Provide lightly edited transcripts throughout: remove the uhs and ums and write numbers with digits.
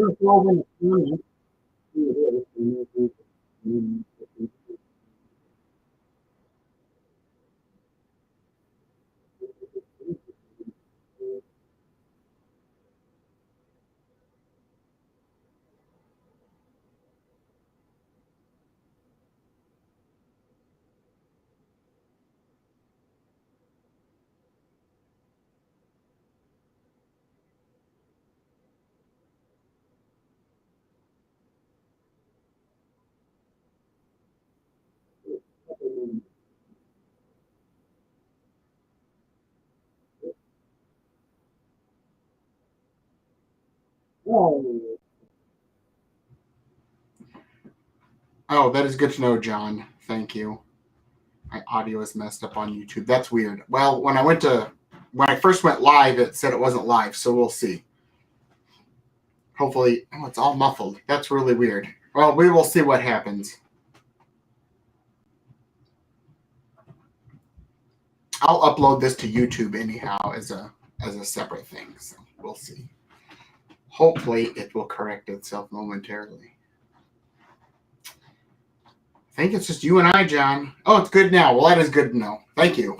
to throw in the comments who it is, and oh, Oh, that is good to know, John. Thank you. My audio is messed up on YouTube. That's weird. Well, when I first went live, it said it wasn't live, so we'll see. Hopefully, oh, it's all muffled. That's really weird. Well, we will see what happens. I'll upload this to YouTube anyhow as a separate thing, so we'll see. Hopefully, it will correct itself momentarily. I think it's just you and I, John. Oh, it's good now. Well, that is good to know. Thank you.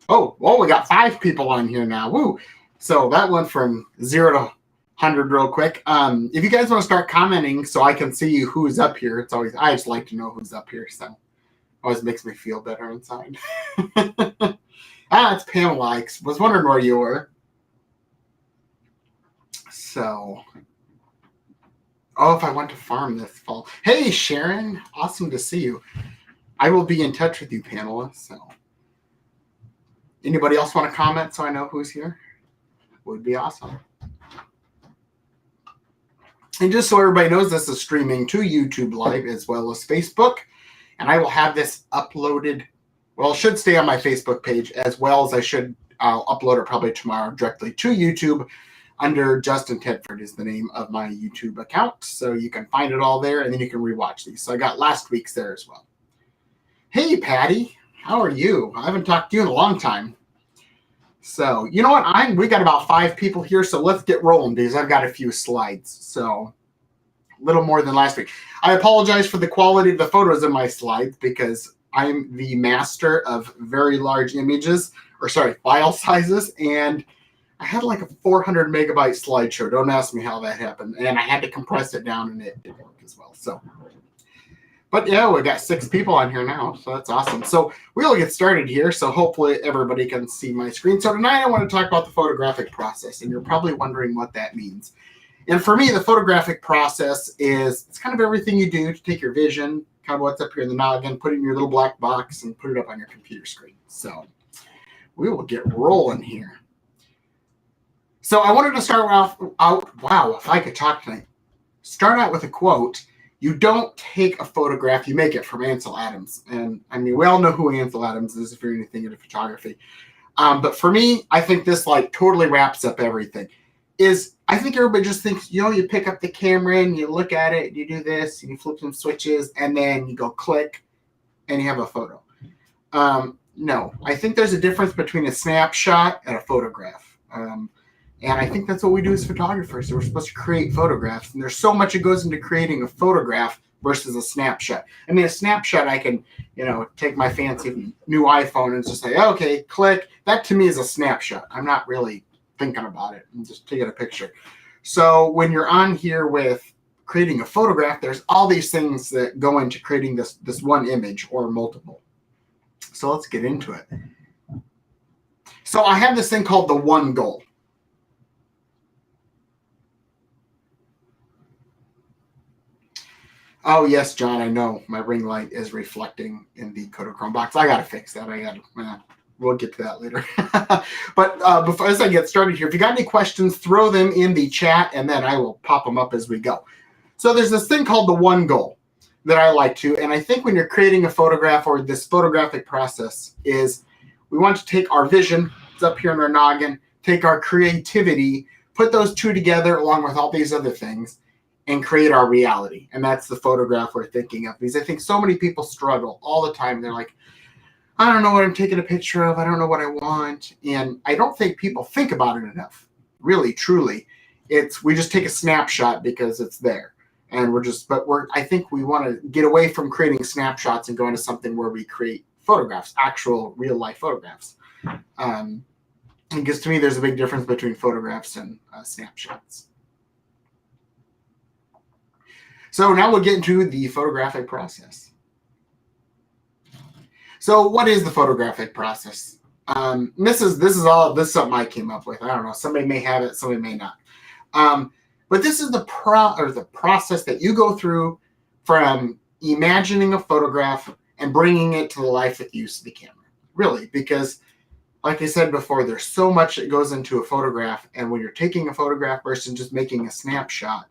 Oh, well, we got 5 people on here now. Woo! So that went from 0 to 100 real quick. If you guys want to start commenting so I can see who's up here, I just like to know who's up here, so always makes me feel better inside. It's Pamela. I was wondering where you were. So, if I want to farm this fall. Hey, Sharon. Awesome to see you. I will be in touch with you, Pamela. So, anybody else want to comment so I know who's here? Would be awesome. And just so everybody knows, this is streaming to YouTube Live as well as Facebook. And I will have this uploaded. Well, it should stay on my Facebook page as well as I'll upload it probably tomorrow directly to YouTube under Justin Tedford is the name of my YouTube account. So you can find it all there and then you can rewatch these. So I got last week's there as well. Hey, Patty. How are you? I haven't talked to you in a long time. So, you know what? We got about 5 people here, so let's get rolling because I've got a few slides. So, a little more than last week. I apologize for the quality of the photos in my slides because I'm the master of very large file sizes, and I had like a 400 megabyte slideshow. Don't ask me how that happened. And I had to compress it down, and it didn't work as well. So, but yeah, we got 6 people on here now, so that's awesome. So we'll get started here. So hopefully everybody can see my screen. So tonight I want to talk about the photographic process, and you're probably wondering what that means. And for me, the photographic process it's kind of everything you do to take your vision, kind of what's up here in the noggin, put it in your little black box, and put it up on your computer screen. So we will get rolling here. So I wanted to start wow, if I could talk tonight. Start out with a quote. You don't take a photograph, you make it, from Ansel Adams. And I mean, we all know who Ansel Adams is if you're anything into photography. But for me, I think this totally wraps up everything. I think everybody just thinks, you pick up the camera and you look at it, you do this, and you flip some switches, and then you go click, and you have a photo. No, I think there's a difference between a snapshot and a photograph. And I think that's what we do as photographers. So we're supposed to create photographs. And there's so much that goes into creating a photograph versus a snapshot. I mean, a snapshot, I can, take my fancy new iPhone and just say, okay, click. That to me is a snapshot. I'm not really thinking about it. I'm just taking a picture. So when you're on here with creating a photograph, there's all these things that go into creating this one image or multiple. So let's get into it. So I have this thing called the one goal. Oh, yes, John, I know. My ring light is reflecting in the Kodachrome box. I got to fix that. We'll get to that later. But as I get started here, if you got any questions, throw them in the chat, and then I will pop them up as we go. So there's this thing called the one goal that I like to, and I think when you're creating a photograph or this photographic process is we want to take our vision, it's up here in our noggin, take our creativity, put those two together along with all these other things, and create our reality. And that's the photograph we're thinking of. Because I think so many people struggle all the time. They're like, I don't know what I'm taking a picture of. I don't know what I want. And I don't think people think about it enough, really, truly. we just take a snapshot because it's there. And I think we want to get away from creating snapshots and go into something where we create photographs, actual real life photographs. Because to me, there's a big difference between photographs and snapshots. So now we'll get into the photographic process. So what is the photographic process? This is something I came up with. I don't know. Somebody may have it, somebody may not. But this is the process that you go through from imagining a photograph and bringing it to the life with use of the camera. Really, because like I said before, there's so much that goes into a photograph, and when you're taking a photograph versus just making a snapshot,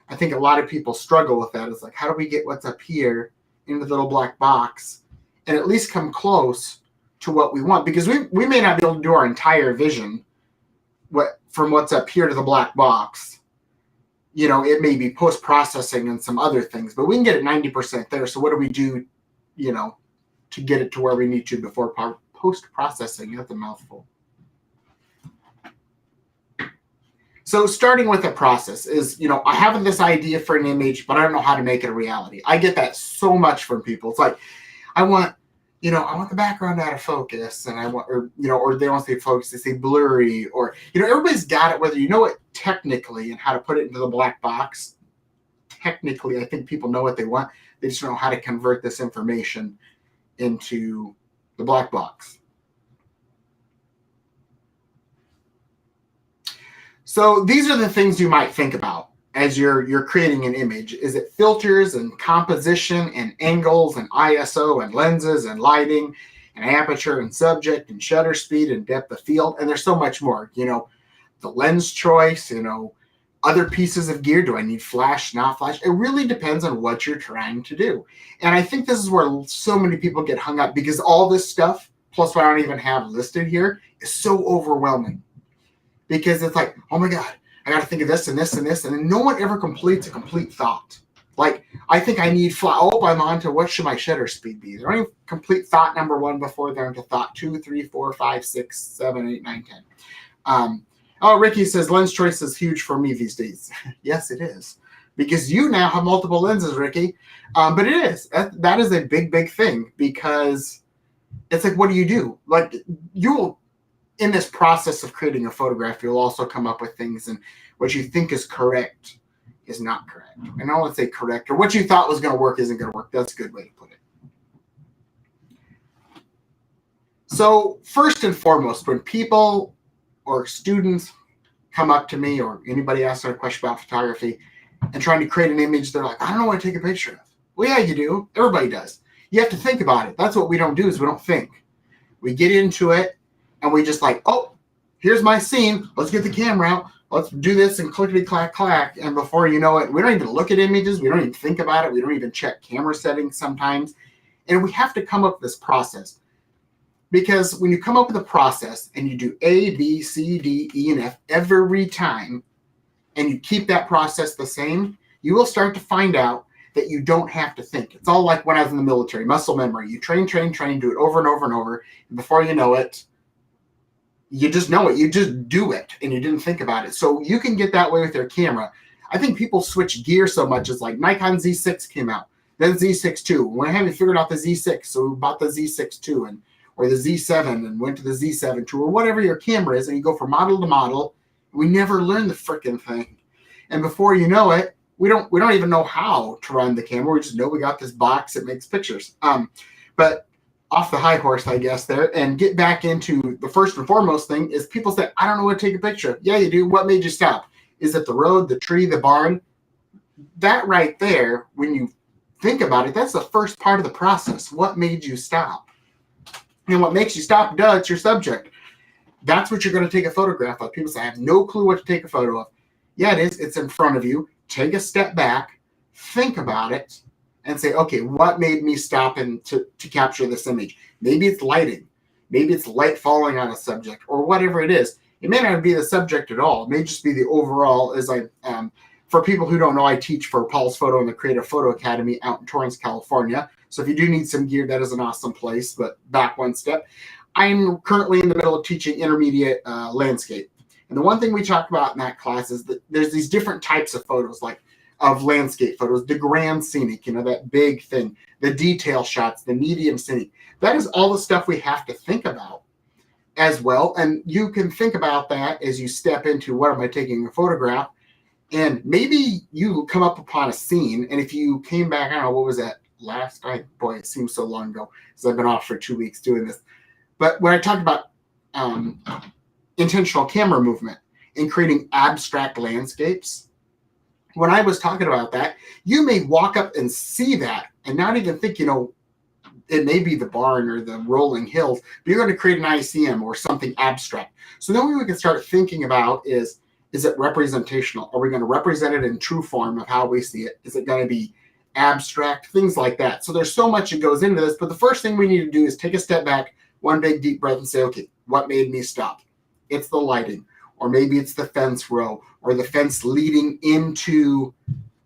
I think a lot of people struggle with that. It's like, how do we get what's up here into the little black box and at least come close to what we want? Because we may not be able to do our entire vision from what's up here to the black box. You know, it may be post-processing and some other things, but we can get it 90% there. So what do we do, you know, to get it to where we need to before post-processing? That's a mouthful. So starting with the process is, you know, I have this idea for an image, but I don't know how to make it a reality. I get that so much from people. It's like, I want the background out of focus, and or they don't say focus, they say blurry, or, you know, everybody's got it, whether you know it technically and how to put it into the black box. Technically, I think people know what they want. They just don't know how to convert this information into the black box. So these are the things you might think about as you're creating an image. Is it filters and composition and angles and ISO and lenses and lighting and aperture and subject and shutter speed and depth of field? And there's so much more, you know, the lens choice, you know, other pieces of gear. Do I need flash, not flash? It really depends on what you're trying to do. And I think this is where so many people get hung up, because all this stuff, plus what I don't even have listed here, is so overwhelming. Because it's like, oh my God, I got to think of this and this and this. And then no one ever completes a complete thought. Like, I think I need I'm on to what should my shutter speed be? They're only complete thought number 1 before they're into thought 2, 3, 4, 5, 6, 7, 8, 9, 10. Ricky says lens choice is huge for me these days. Yes, it is. Because you now have multiple lenses, Ricky. But it is. That is a big, big thing, because it's like, what do you do? Like, you'll, in this process of creating a photograph, you'll also come up with things, and what you think is correct is not correct. And I don't want to say correct, or what you thought was going to work isn't going to work. That's a good way to put it. So first and foremost, when people or students come up to me, or anybody asks a question about photography and trying to create an image, they're like, I don't know what to take a picture of. Well, yeah, you do. Everybody does. You have to think about it. That's what we don't do, is we don't think. We get into it, and we just like, oh, here's my scene. Let's get the camera out. Let's do this and clickety-clack-clack. And before you know it, we don't even look at images. We don't even think about it. We don't even check camera settings sometimes. And we have to come up with this process. Because when you come up with a process and you do A, B, C, D, E, and F every time, and you keep that process the same, you will start to find out that you don't have to think. It's all like when I was in the military, muscle memory. You train, do it over and over and over. And before you know it, you just know it. You just do it, and you didn't think about it. So you can get that way with your camera. I think people switch gear so much. It's like Nikon Z6 came out, then Z6 II. We haven't figured out the Z6, so we bought the Z6 II, or the Z7 and went to the Z7 II, or whatever your camera is, and you go from model to model. We never learn the freaking thing. And before you know it, we don't even know how to run the camera. We just know we got this box that makes pictures. But off the high horse, I guess, there, and get back into the first and foremost thing is people say, I don't know what to take a picture of. Yeah, you do. What made you stop? Is it the road, the tree, the barn? That right there, when you think about it, that's the first part of the process. What made you stop? And what makes you stop, it's your subject. That's what you're going to take a photograph of. People say, I have no clue what to take a photo of. Yeah, it is. It's in front of you. Take a step back, think about it, and say, okay, what made me stop to capture this image? Maybe it's lighting. Maybe it's light falling on a subject, or whatever it is. It may not be the subject at all. It may just be the overall. For people who don't know, I teach for Paul's Photo and the Creative Photo Academy out in Torrance, California. So if you do need some gear, that is an awesome place. But back one step, I'm currently in the middle of teaching intermediate landscape. And the one thing we talk about in that class is that there's these different types of photos, like of landscape photos, the grand scenic, that big thing, the detail shots, the medium scenic. That is all the stuff we have to think about as well. And you can think about that as you step into, what am I taking a photograph? And maybe you come up upon a scene, and if you came back, I don't know, what was that last night? Boy, it seems so long ago because I've been off for 2 weeks doing this. But when I talked about intentional camera movement and creating abstract landscapes, when I was talking about that, you may walk up and see that and not even think, it may be the barn or the rolling hills, but you're going to create an ICM or something abstract. So then what we can start thinking about is it representational? Are we going to represent it in true form of how we see it? Is it going to be abstract? Things like that. So there's so much that goes into this, but the first thing we need to do is take a step back, one big deep breath, and say, okay, what made me stop? It's the lighting, or maybe it's the fence row, or the fence leading into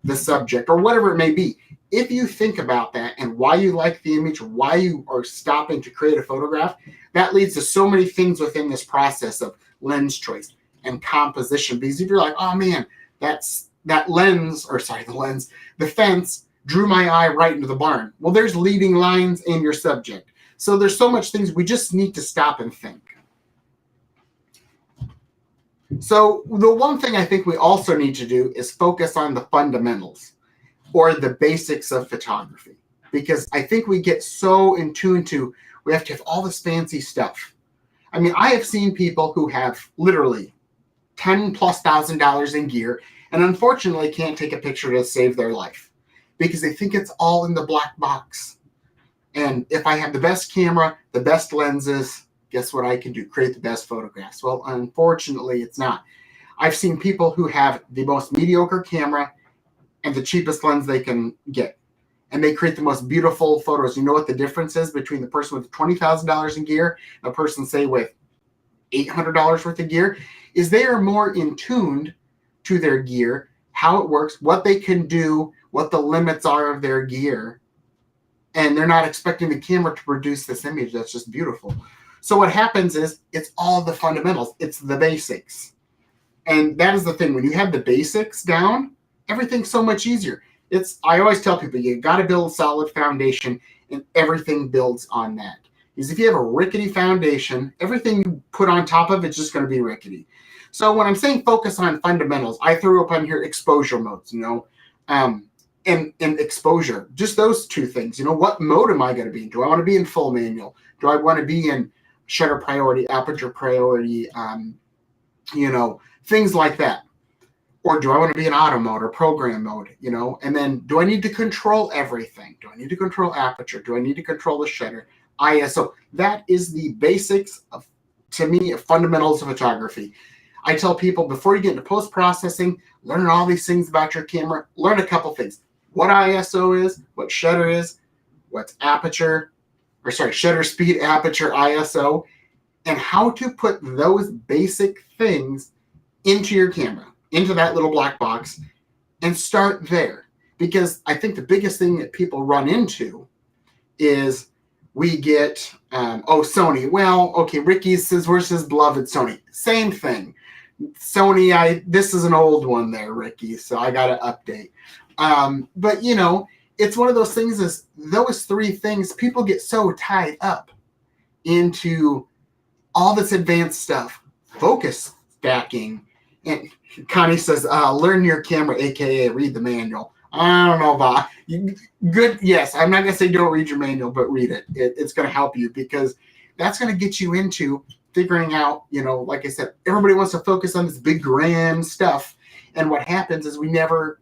the subject, or whatever it may be. If you think about that and why you like the image, why you are stopping to create a photograph, that leads to so many things within this process of lens choice and composition. Because if you're like, oh man, the fence drew my eye right into the barn. Well, there's leading lines in your subject. So there's so much things we just need to stop and think. So the one thing I think we also need to do is focus on the fundamentals or the basics of photography, because I think we get so in tune to, we have to have all this fancy stuff. I mean, I have seen people who have literally $10,000+ in gear and unfortunately can't take a picture to save their life because they think it's all in the black box. And if I have the best camera, the best lenses, guess what I can do? Create the best photographs. Well, unfortunately, it's not. I've seen people who have the most mediocre camera and the cheapest lens they can get, and they create the most beautiful photos. You know what the difference is between the person with $20,000 in gear and a person, say, with $800 worth of gear? Is they are more in tuned to their gear, how it works, what they can do, what the limits are of their gear, and they're not expecting the camera to produce this image that's just beautiful. So what happens is it's all the fundamentals. It's the basics. And that is the thing. When you have the basics down, everything's so much easier. I always tell people, you got to build a solid foundation, and everything builds on that. Because if you have a rickety foundation, everything you put on top of it's just going to be rickety. So when I'm saying focus on fundamentals, I threw up on here exposure modes, and exposure, just those two things. What mode am I going to be in? Do I want to be in full manual? Do I want to be in shutter priority, aperture priority, things like that? Or do I want to be in auto mode or program mode, And then do I need to control everything? Do I need to control aperture? Do I need to control the shutter? ISO. That is the basics of, to me, fundamentals of photography. I tell people, before you get into post-processing, learn all these things about your camera, learn a couple things. What ISO is, what shutter is, what's shutter speed, aperture, ISO, and how to put those basic things into your camera, into that little black box, and start there. Because I think the biggest thing that people run into is we get, Sony. Well, okay, Ricky says, where's his beloved Sony? Same thing. Sony, this is an old one there, Ricky, so I got to update. But, it's one of those things, is those three things, people get so tied up into all this advanced stuff, focus stacking. And Connie says, learn your camera, aka read the manual. I don't know about good. Yes, I'm not going to say don't read your manual, but read it. It's going to help you, because that's going to get you into figuring out, like I said, everybody wants to focus on this big grand stuff. And what happens is we never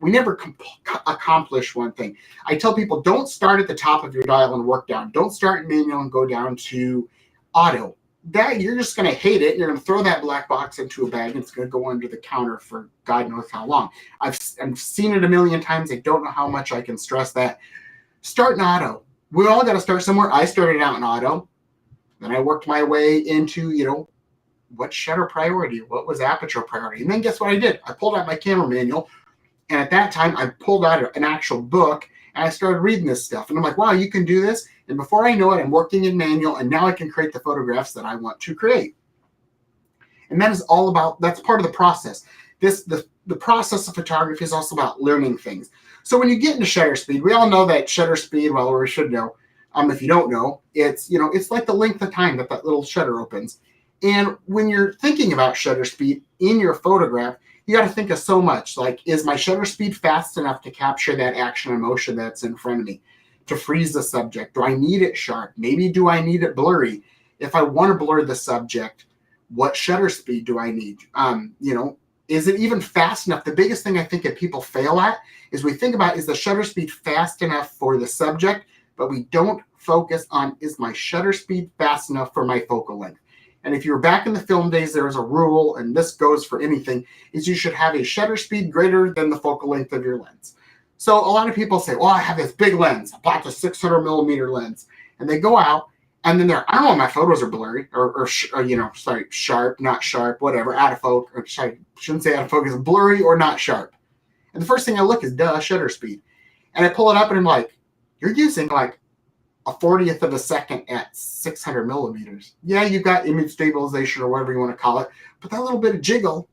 accomplish one thing. I tell people, don't start at the top of your dial and work down. Don't start in manual and go down to auto. That you're just going to hate it. You're going to throw that black box into a bag, and it's going to go under the counter for God knows how long. I've seen it a million times. I don't know how much I can stress that. Start in auto. We all got to start somewhere. I started out in auto. Then I worked my way into, what shutter priority, what was aperture priority. And then guess what I did? I pulled out my camera manual. And at that time, I pulled out an actual book, and I started reading this stuff. And I'm like, wow, you can do this. And before I know it, I'm working in manual, and now I can create the photographs that I want to create. And that is all about, that's part of the process. The process of photography is also about learning things. So when you get into shutter speed, we all know that shutter speed, well, or we should know, if you don't know, it's like the length of time that little shutter opens. And when you're thinking about shutter speed in your photograph, you got to think of so much. Like, is my shutter speed fast enough to capture that action and motion that's in front of me, to freeze the subject? Do I need it sharp? Maybe do I need it blurry? If I want to blur the subject, what shutter speed do I need? Is it even fast enough? The biggest thing I think that people fail at is we think about, is the shutter speed fast enough for the subject, but we don't focus on, is my shutter speed fast enough for my focal length? And if you're back in the film days, there was a rule, and this goes for anything, is you should have a shutter speed greater than the focal length of your lens. So a lot of people say, well, I have this big lens. I bought the 600 millimeter lens. And they go out, and then I don't know, my photos are blurry, or sharp, not sharp, whatever, out of focus, or sorry, shouldn't say out of focus, blurry or not sharp. And the first thing I look is, shutter speed. And I pull it up, and I'm like, you're using like a 40th of a second at 600 millimeters. Yeah, you've got image stabilization or whatever you want to call it, but that little bit of jiggle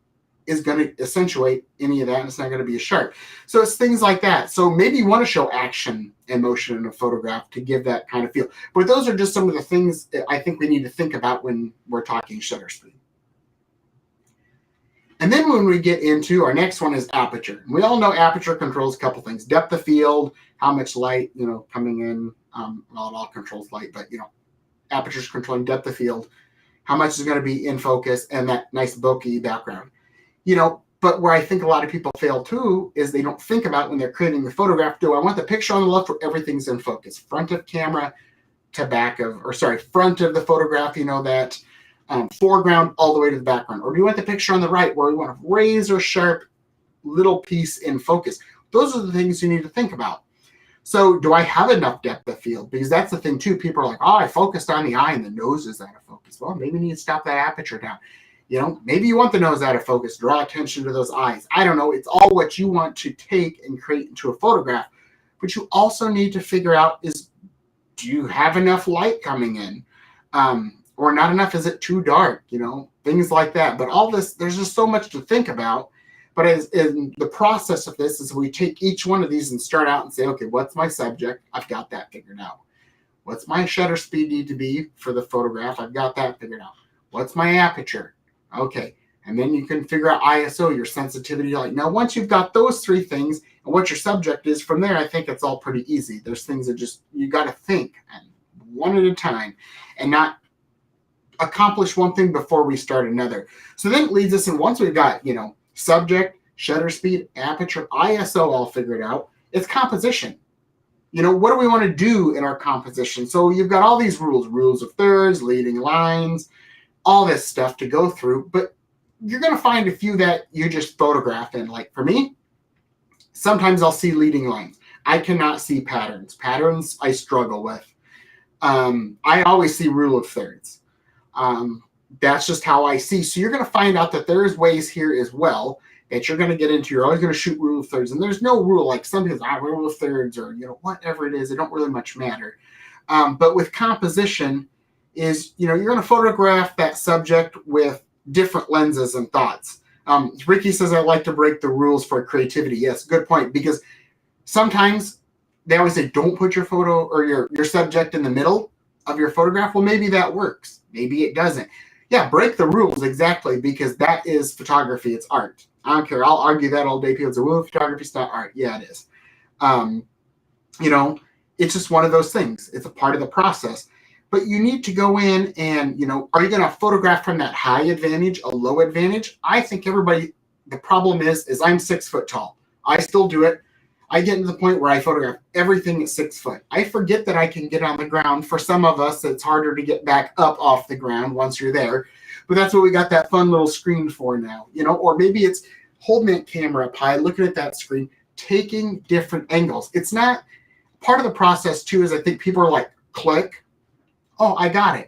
is going to accentuate any of that, and it's not going to be as sharp. So it's things like that. So maybe you want to show action and motion in a photograph to give that kind of feel. But those are just some of the things that I think we need to think about when we're talking shutter speed. And then when we get into our next one is aperture. We all know aperture controls a couple things: depth of field, how much light, coming in. Well, it all controls light, but aperture is controlling depth of field, how much is going to be in focus, and that nice bokeh background. But where I think a lot of people fail too is they don't think about, when they're creating the photograph, do I want the picture on the left where everything's in focus, front of camera to front of the photograph, that foreground all the way to the background? Or do you want the picture on the right where we want a razor sharp little piece in focus? Those are the things you need to think about. So do I have enough depth of field? Because that's the thing too. People are like, I focused on the eye and the nose is out of focus. Well, maybe you need to stop that aperture down. Maybe you want the nose out of focus, draw attention to those eyes. I don't know. It's all what you want to take and create into a photograph. But you also need to figure out, do you have enough light coming in? Or not enough? Is it too dark? Things like that. But all this, there's just so much to think about. But in the process of this is we take each one of these and start out and say, okay, what's my subject? I've got that figured out. What's my shutter speed need to be for the photograph? I've got that figured out. What's my aperture? Okay. And then you can figure out ISO, your sensitivity. Now, once you've got those three things and what your subject is, from there, I think it's all pretty easy. There's things that you got to think, and one at a time, and not accomplish one thing before we start another. So then it leads us, and once we've got, subject, shutter speed, aperture, ISO all figured out, it's composition. What do we want to do in our composition? So you've got all these rules of thirds, leading lines, all this stuff to go through, but you're going to find a few that you just photographed in. Like for me, sometimes I'll see leading lines. I cannot see patterns. Patterns I struggle with. I always see rule of thirds. That's just how I see. So you're going to find out that there's ways here as well that you're going to get into. You're always going to shoot rule of thirds. And there's no rule, like some people, rule of thirds, or, whatever it is. It don't really much matter. But with composition is, you're going to photograph that subject with different lenses and thoughts. Ricky says, I like to break the rules for creativity. Yes, good point. Because sometimes they always say, don't put your photo or your subject in the middle of your photograph. Well, maybe that works. Maybe it doesn't. Yeah, break the rules, exactly, because that is photography. It's art. I don't care. I'll argue that all day. People say, well, photography's not art. Yeah, it is. It's just one of those things. It's a part of the process. But you need to go in and, are you going to photograph from that high advantage, a low advantage? I think everybody, the problem is I'm 6 foot tall. I still do it. I get to the point where I photograph everything at 6 foot. I forget that I can get on the ground. For some of us, it's harder to get back up off the ground once you're there. But that's what we got that fun little screen for now, or maybe it's holding that camera up high, looking at that screen, taking different angles. It's not part of the process too, is I think people are like, click. Oh, I got it.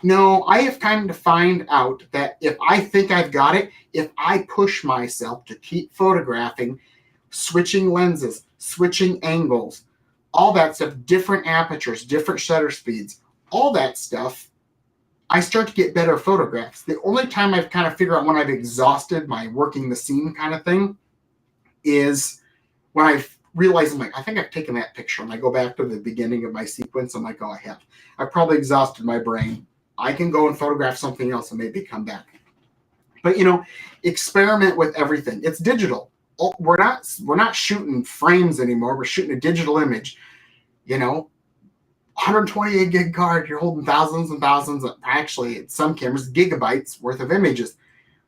No, I have come to find out that if I think I've got it, if I push myself to keep photographing, switching lenses, switching angles, all that stuff, different apertures, different shutter speeds, all that stuff, I start to get better photographs. The only time I've kind of figured out when I've exhausted my working the scene kind of thing is when I realize, I'm like, I think I've taken that picture. And I go back to the beginning of my sequence. I'm like, oh, I have. I've probably exhausted my brain. I can go and photograph something else and maybe come back. But, experiment with everything. It's digital. We're not shooting frames anymore. We're shooting a digital image. 128 gig card, you're holding thousands and thousands of, actually, some cameras, gigabytes worth of images.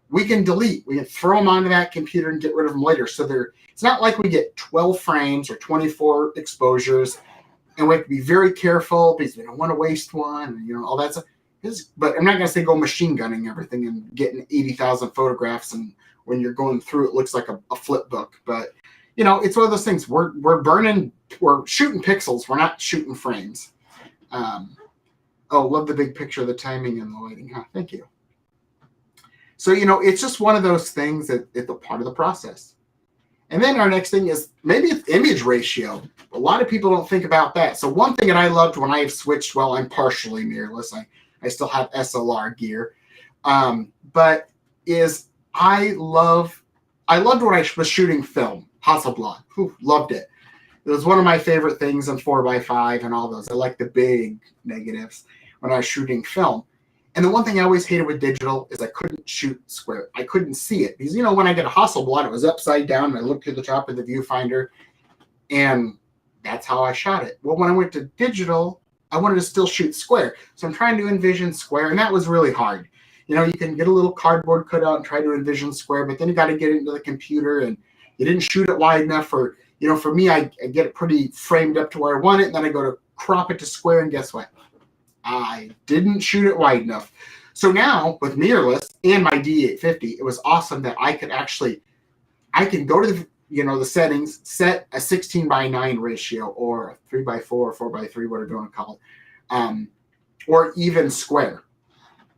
We can delete. We can throw them onto that computer and get rid of them later. So it's not like we get 12 frames or 24 exposures, and we have to be very careful because we don't want to waste one, and all that stuff. But I'm not going to say go machine gunning everything and getting 80,000 photographs, and when you're going through, it looks like a flip book. But, it's one of those things. We're shooting pixels. We're not shooting frames. Love the big picture, the timing and the lighting. Huh? Thank you. So, it's just one of those things that it's a part of the process. And then our next thing is maybe it's image ratio. A lot of people don't think about that. So one thing that I loved when I have switched, well, I'm partially mirrorless. I still have SLR gear. But I loved when I was shooting film, Hasselblad. Loved it. It was one of my favorite things in 4x5 and all those. I like the big negatives when I was shooting film. And the one thing I always hated with digital is I couldn't shoot square. I couldn't see it. Because, when I get a Hasselblad, it was upside down, and I looked through the top of the viewfinder, and that's how I shot it. Well, when I went to digital, I wanted to still shoot square. So I'm trying to envision square, and that was really hard. You can get a little cardboard cutout and try to envision square, but then you got to get it into the computer, and you didn't shoot it wide enough for, for me, I get it pretty framed up to where I want it, and then I go to crop it to square, and guess what? I didn't shoot it wide enough. So now with mirrorless and my D850, it was awesome that I can go to the settings, set a 16:9 ratio or a 3:4 or 4:3, whatever you want to call it, or even square.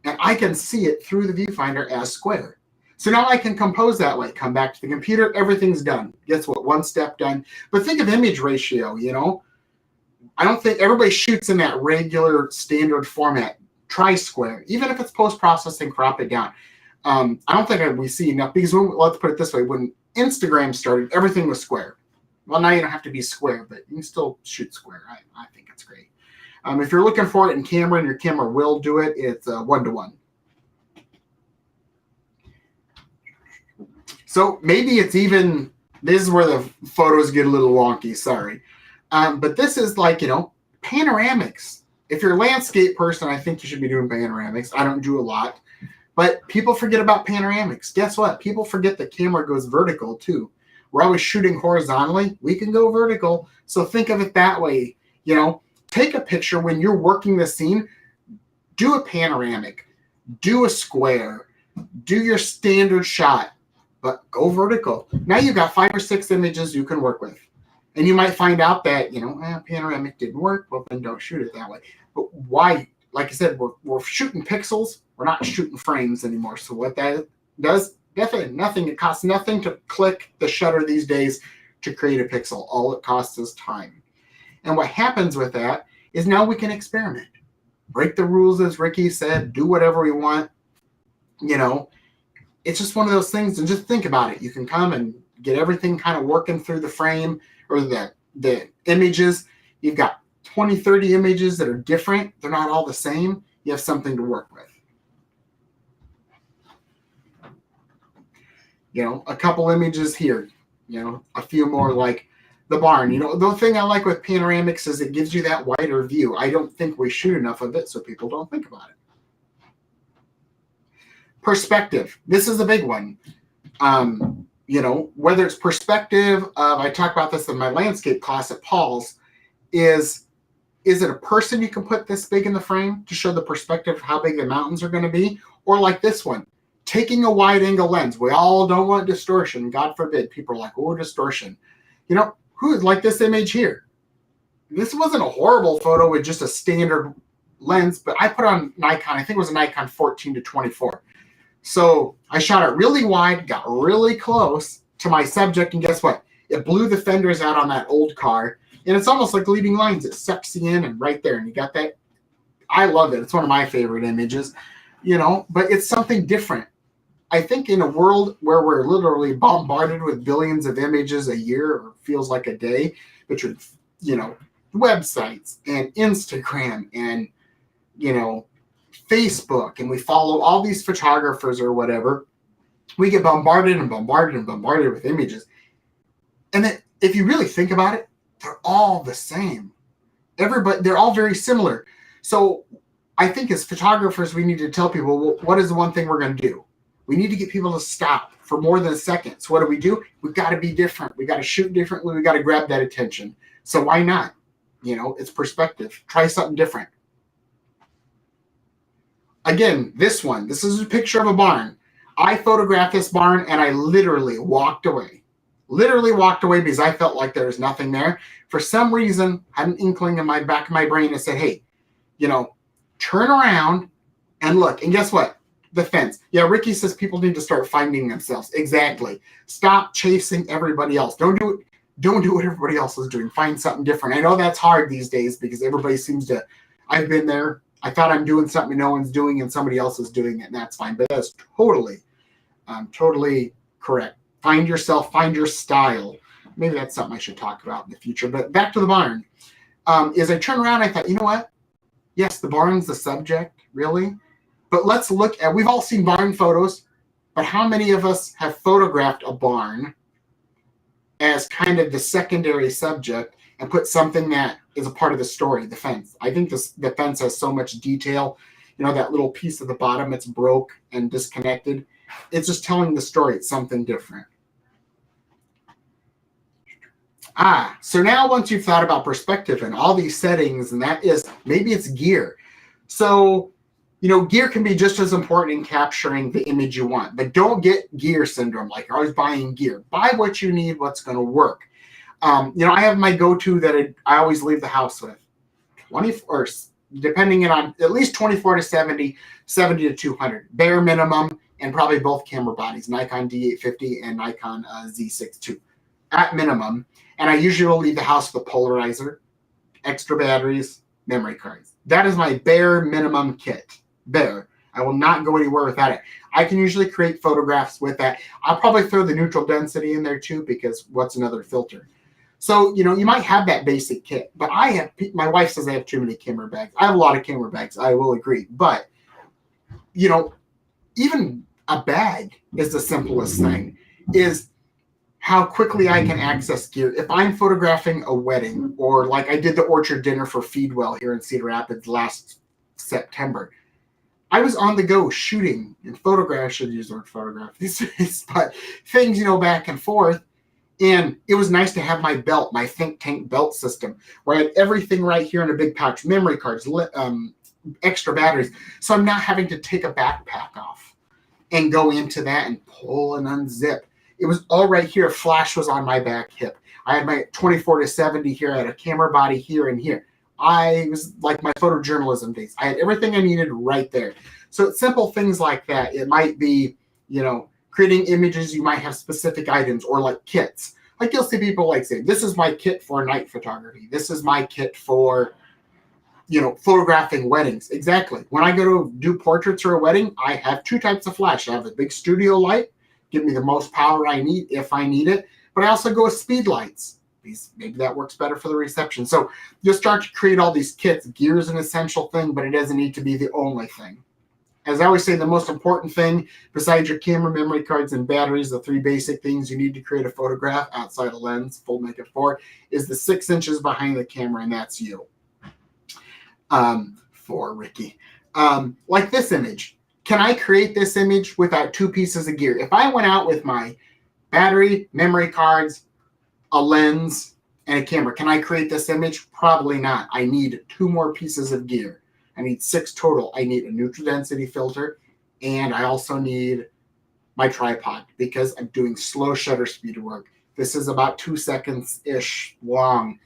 And I can see it through the viewfinder as square. So now I can compose that way, come back to the computer, everything's done. Guess what? One step done. But think of image ratio, I don't think everybody shoots in that regular standard format. Try square. Even if it's post-processing, crop it down. I don't think we see enough, because let's put it this way. When Instagram started, everything was square. Well, now you don't have to be square, but you can still shoot square. I think it's great. If you're looking for it in camera and your camera will do it, it's 1:1. So maybe it's even, this is where the photos get a little wonky, sorry. But this is like, panoramics. If you're a landscape person, I think you should be doing panoramics. I don't do a lot. But people forget about panoramics. Guess what? People forget the camera goes vertical too. We're always shooting horizontally. We can go vertical. So think of it that way. Take a picture when you're working the scene. Do a panoramic. Do a square. Do your standard shot. But go vertical. Now you've got 5 or 6 images you can work with. And you might find out that, panoramic didn't work. Well, then don't shoot it that way. But why? Like I said, we're shooting pixels. We're not shooting frames anymore. So what that does, definitely nothing. It costs nothing to click the shutter these days to create a pixel. All it costs is time. And what happens with that is now we can experiment. Break the rules, as Ricky said. Do whatever we want. It's just one of those things. And just think about it. You can come and get everything kind of working through the frame or the images. You've got 20, 30 images that are different. They're not all the same. You have something to work with. A couple images here. A few more like the barn. The thing I like with panoramics is it gives you that wider view. I don't think we shoot enough of it, so people don't think about it. Perspective. This is a big one. Whether it's perspective of, I talk about this in my landscape class at Paul's, is it a person you can put this big in the frame to show the perspective of how big the mountains are going to be? Or like this one, taking a wide angle lens. We all don't want distortion. God forbid. People are like, oh, distortion. Who like this image here? This wasn't a horrible photo with just a standard lens, but I put on Nikon, I think it was a Nikon 14-24. So I shot it really wide, got really close to my subject, and guess what? It blew the fenders out on that old car, and it's almost like leading lines. It sucks you in and right there, and you got that I love it. It's one of my favorite images, but it's something different. I think in a world where we're literally bombarded with billions of images a year, or feels like a day, between, websites and Instagram and, Facebook, and we follow all these photographers or whatever, we get bombarded and bombarded and bombarded with images. And then if you really think about it, they're all the same. They're all very similar. So I think as photographers, we need to tell people, well, what is the one thing we're going to do? We need to get people to stop for more than a second. So what do? We've got to be different. We got to shoot differently. We got to grab that attention. So why not? It's perspective. Try something different. Again, this is a picture of a barn. I photographed this barn and I literally walked away. Because I felt like there was nothing there. For some reason, I had an inkling in my back of my brain that said, hey, turn around and look. And guess what? The fence. Yeah, Ricky says people need to start finding themselves. Exactly. Stop chasing everybody else. Don't do what everybody else is doing. Find something different. I know that's hard these days because everybody seems to, I've been there. I thought I'm doing something no one's doing and somebody else is doing it, and that's fine. But that's totally correct. Find yourself, find your style. Maybe that's something I should talk about in the future. But back to the barn. As I turned around, I thought, you know what? Yes, the barn's the subject, really. But let's look at, we've all seen barn photos, but how many of us have photographed a barn as kind of the secondary subject and put something that is a part of the story, the fence? I think the fence has so much detail. That little piece at the bottom, it's broke and disconnected. It's just telling the story. It's something different. So now once you've thought about perspective and all these settings, and that is, maybe it's gear. So, gear can be just as important in capturing the image you want, but don't get gear syndrome, like you're always buying gear. Buy what you need, what's going to work. I have my go-to that I always leave the house with, 24, depending on at least 24 to 70 to 200, bare minimum, and probably both camera bodies, Nikon D850 and Nikon Z6 II, at minimum. And I usually will leave the house with a polarizer, extra batteries, memory cards. That is my bare minimum kit. Bare. I will not go anywhere without it. I can usually create photographs with that. I'll probably throw the neutral density in there too, because what's another filter? So, you might have that basic kit, but my wife says I have too many camera bags. I have a lot of camera bags. I will agree. But, even a bag is the simplest thing, is how quickly I can access gear. If I'm photographing a wedding, or like I did the orchard dinner for Feedwell here in Cedar Rapids last September, I was on the go shooting and I should use the word photograph these days, but things, back and forth. And it was nice to have my belt, my think tank belt system, where I had everything right here in a big pouch, memory cards, extra batteries. So I'm not having to take a backpack off and go into that and pull and unzip. It was all right here. Flash was on my back hip. I had my 24 to 70 here. I had a camera body here and here. I was like my photojournalism days. I had everything I needed right there. So it's simple things like that. It might be, creating images. You might have specific items or like kits. Like you'll see people like say, this is my kit for night photography. This is my kit for, photographing weddings. Exactly. When I go to do portraits or a wedding, I have two types of flash. I have a big studio light, give me the most power I need if I need it. But I also go with speed lights. Maybe that works better for the reception. So you'll start to create all these kits. Gear is an essential thing, but it doesn't need to be the only thing. As I always say, the most important thing, besides your camera, memory cards, and batteries, the three basic things you need to create a photograph outside a lens, full makeup for, is the 6 inches behind the camera, and that's you. For Ricky. Like this image. Can I create this image without two pieces of gear? If I went out with my battery, memory cards, a lens, and a camera, can I create this image? Probably not. I need 2 more pieces of gear. I need 6 total. I need a neutral density filter, and I also need my tripod because I'm doing slow shutter speed work. This is about 2 seconds-ish long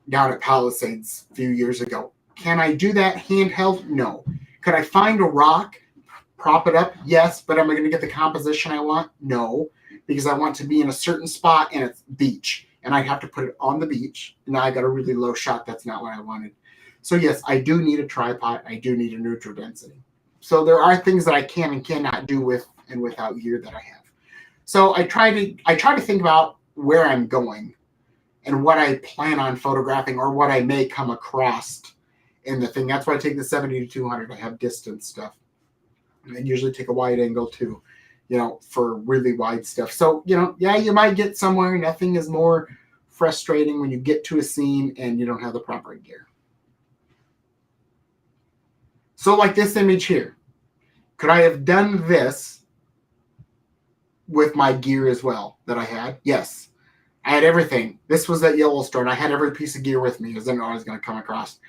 down at Palisades a few years ago. Can I do that handheld? No. Could I find a rock, prop it up? Yes, but am I going to get the composition I want? No, because I want to be in a certain spot and it's beach, and I have to put it on the beach. Now I got a really low shot. That's not what I wanted. So yes, I do need a tripod. I do need a neutral density. So there are things that I can and cannot do with and without gear that I have. So I try to think about where I'm going and what I plan on photographing or what I may come across in the thing. That's why I take the 70 to 200. I have distance stuff. And I usually take a wide angle too, for really wide stuff. So, yeah, you might get somewhere. Nothing is more frustrating when you get to a scene and you don't have the proper gear. So like this image here, could I have done this with my gear as well that I had? Yes. I had everything. This was at Yellowstone. I had every piece of gear with me because I didn't know I was going to come across.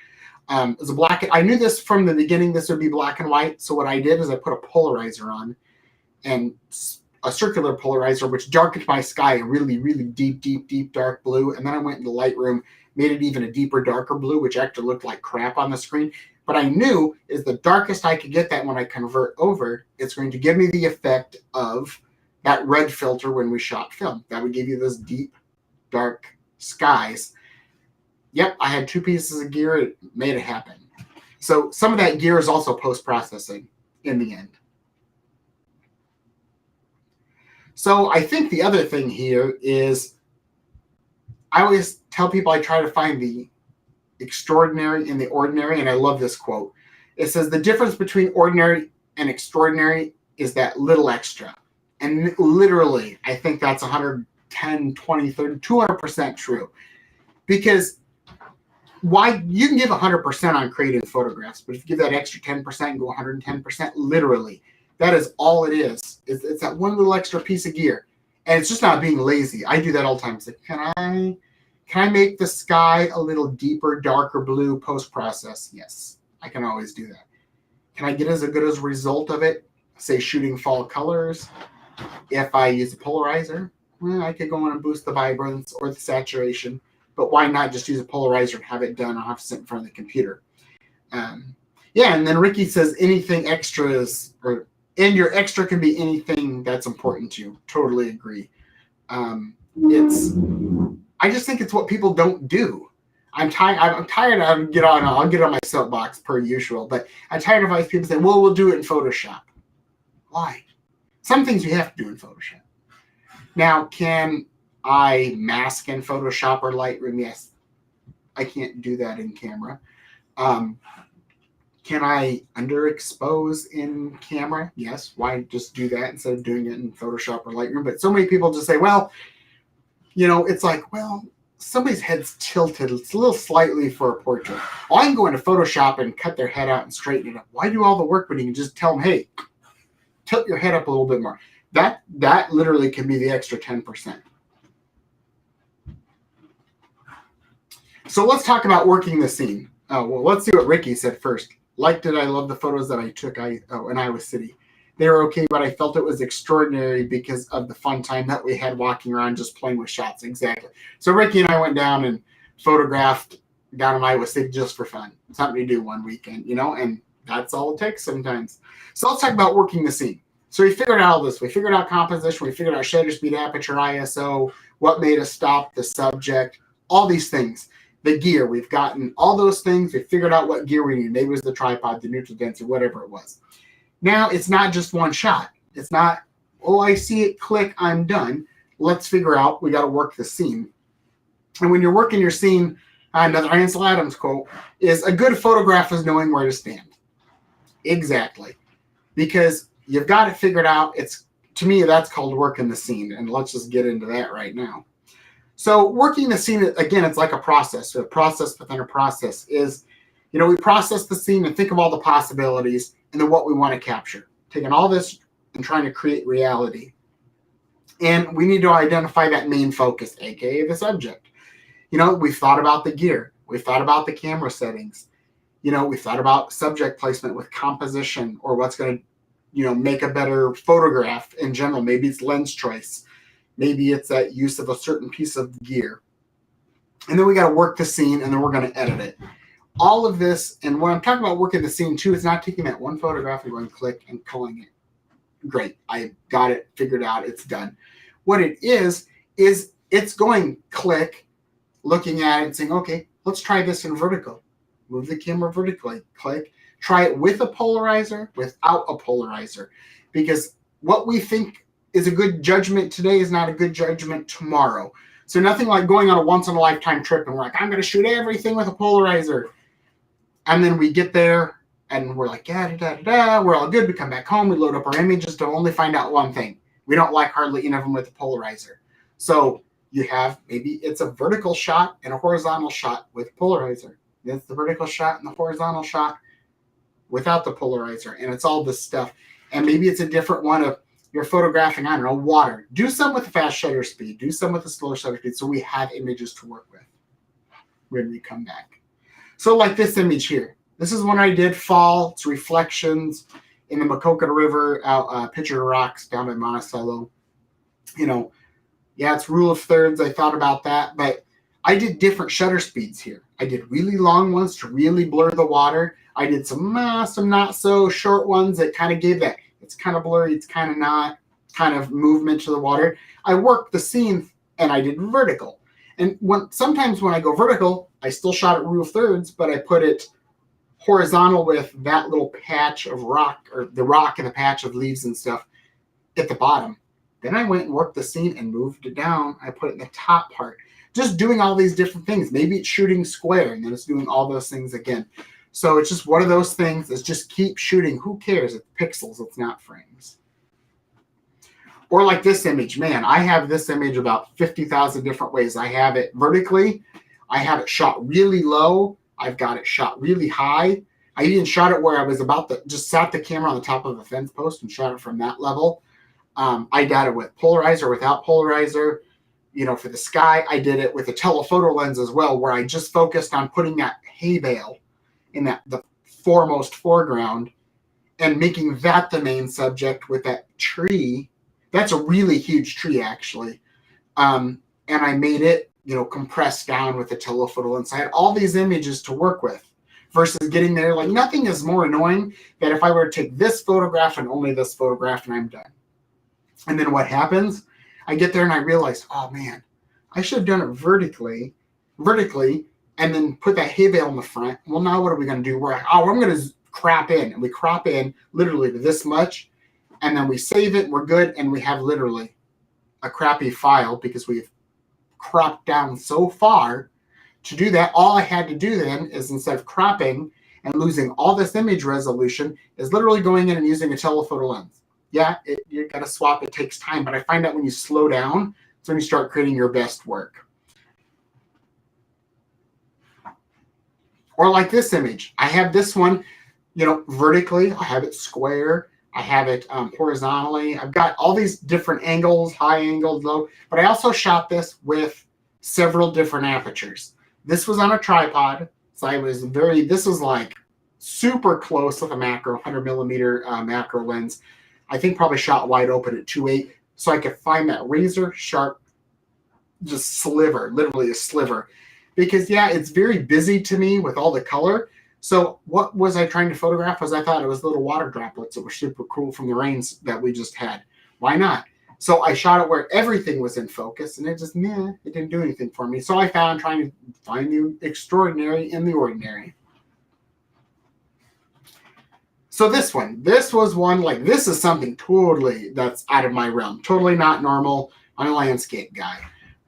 It was I knew this from the beginning, this would be black and white. So what I did is I put a polarizer on, and a circular polarizer, which darkened my sky a really, really deep, deep, deep dark blue. And then I went into Lightroom, made it even a deeper, darker blue, which actually looked like crap on the screen. But I knew is the darkest I could get that when I convert over, it's going to give me the effect of that red filter when we shot film. That would give you those deep, dark skies. Yep, I had two pieces of gear. It made it happen. So some of that gear is also post-processing in the end. So I think the other thing here is I always tell people I try to find the extraordinary in the ordinary, and I love this quote. It says, the difference between ordinary and extraordinary is that little extra. And literally, I think that's 110, 20, 30, 200% true. Because why you can give 100% on creating photographs, but if you give that extra 10% and go 110%, literally, that is all it is. It's that one little extra piece of gear. And it's just not being lazy. I do that all the time. It's like, can I make the sky a little deeper, darker blue post-process? Yes, I can always do that. Can I get as a good as a result of it? Say shooting fall colors. If I use a polarizer, I could go in and boost the vibrance or the saturation. But why not just use a polarizer and have it done? I'll have to sit in front of the computer. Yeah, and then Ricky says anything extras, and your extra can be anything that's important to you. Totally agree. I just think it's what people don't do. I'm tired. I'll get on my soapbox per usual, but I'm tired of people saying, "Well, we'll do it in Photoshop." Why? Some things you have to do in Photoshop. Now, can I mask in Photoshop or Lightroom? Yes. I can't do that in camera. Can I underexpose in camera? Yes. Why just do that instead of doing it in Photoshop or Lightroom? But so many people just say, well, it's like, well, somebody's head's tilted. It's a little slightly for a portrait. Well, I can go into Photoshop and cut their head out and straighten it up. Why do all the work when you can just tell them, hey, tilt your head up a little bit more? That literally can be the extra 10%. So let's talk about working the scene. Well, let's see what Ricky said first. Liked it. I love the photos that I took in Iowa City. They were okay, but I felt it was extraordinary because of the fun time that we had walking around just playing with shots. Exactly. So Ricky and I went down and photographed down in Iowa City just for fun. Something to do one weekend, and that's all it takes sometimes. So let's talk about working the scene. So we figured out all this. We figured out composition. We figured out shutter speed, aperture, ISO, what made us stop, the subject, all these things. The gear, we've gotten all those things. We figured out what gear we need. Maybe it was the tripod, the neutral density, whatever it was. Now it's not just one shot. It's not, oh, I see it, click, I'm done. Let's figure out, we got to work the scene. And when you're working your scene, another Ansel Adams quote is, a good photograph is knowing where to stand. Exactly. Because you've got it figured out. To me, that's called working the scene. And let's just get into that right now. So working the scene, again, it's like a process. So a process within a process is, we process the scene and think of all the possibilities and then what we want to capture. Taking all this and trying to create reality. And we need to identify that main focus, aka the subject. We've thought about the gear. We've thought about the camera settings. We've thought about subject placement with composition or what's going to, make a better photograph in general. Maybe it's lens choice. Maybe it's that use of a certain piece of gear. And then we got to work the scene and then we're going to edit it. All of this, and when I'm talking about working the scene too, it's not taking that one photograph and going click and culling it. Great, I got it figured out, it's done. What it is it's going click, looking at it and saying, okay, let's try this in vertical. move the camera vertically, click, try it with a polarizer, without a polarizer, because what we think is a good judgment today is not a good judgment tomorrow. So nothing like going on a once in a lifetime trip and we're like, I'm going to shoot everything with a polarizer. And then we get there and we're like, yeah, we're all good. We come back home, we load up our images to only find out one thing. We don't like hardly any of them with a polarizer. So you have, maybe it's a vertical shot and a horizontal shot with polarizer. It's the vertical shot and the horizontal shot without the polarizer. And it's all this stuff. And maybe it's a different one of, you're photographing, I don't know, water. Do some with a fast shutter speed. Do some with a slow shutter speed so we have images to work with when we come back. So like this image here. This is one I did fall. It's reflections in the Maquoketa River, out Picture Rocks down in Monticello. You know, yeah, it's rule of thirds. I thought about that, but I did different shutter speeds here. I did really long ones to really blur the water. I did some not so short ones that kind of gave that, it's kind of blurry, it's kind of not, kind of movement to the water. I worked the scene and I did vertical. And sometimes when I go vertical, I still shot at rule of thirds, but I put it horizontal with that little patch of rock, or the rock and the patch of leaves and stuff at the bottom. Then I went and worked the scene and moved it down. I put it in the top part. Just doing all these different things. Maybe it's shooting square and then it's doing all those things again. So it's just one of those things. It's just keep shooting. Who cares? It's pixels. It's not frames. Or like this image. Man, I have this image about 50,000 different ways. I have it vertically. I have it shot really low. I've got it shot really high. I even shot it where I was about to just sat the camera on the top of a fence post and shot it from that level. I did it with polarizer, without polarizer. You know, for the sky, I did it with a telephoto lens as well, where I just focused on putting that hay bale in the foremost foreground and making that the main subject with that tree. That's a really huge tree, actually. And I made it, you know, compressed down with the telephoto lens. I had all these images to work with versus getting there. Like, nothing is more annoying than if I were to take this photograph and only this photograph and I'm done. And then what happens? I get there and I realize, oh man, I should have done it vertically, and then put that hay bale in the front. Well, now what are we going to do? We're like, oh, I'm going to crop in. And we crop in literally to this much, and then we save it. We're good, and we have literally a crappy file because we've cropped down so far. To do that, all I had to do then is, instead of cropping and losing all this image resolution, is literally going in and using a telephoto lens. Yeah, you got to swap. It takes time, but I find out when you slow down, it's when you start creating your best work. Or like this image. I have this one, you know, vertically. I have it square. I have it horizontally. I've got all these different angles, high angles, low. But I also shot this with several different apertures. This was on a tripod. So this was like super close with a macro, 100 millimeter macro lens. I think probably shot wide open at 2.8, so I could find that razor sharp, just sliver, literally a sliver. Because yeah, it's very busy to me with all the color. So what was I trying to photograph? Was I thought it was little water droplets that were super cool from the rains that we just had. Why not? So I shot it where everything was in focus, and it just, it didn't do anything for me. So I found trying to find the extraordinary in the ordinary. So this was one, like, this is something totally that's out of my realm. Totally not normal. I'm a landscape guy.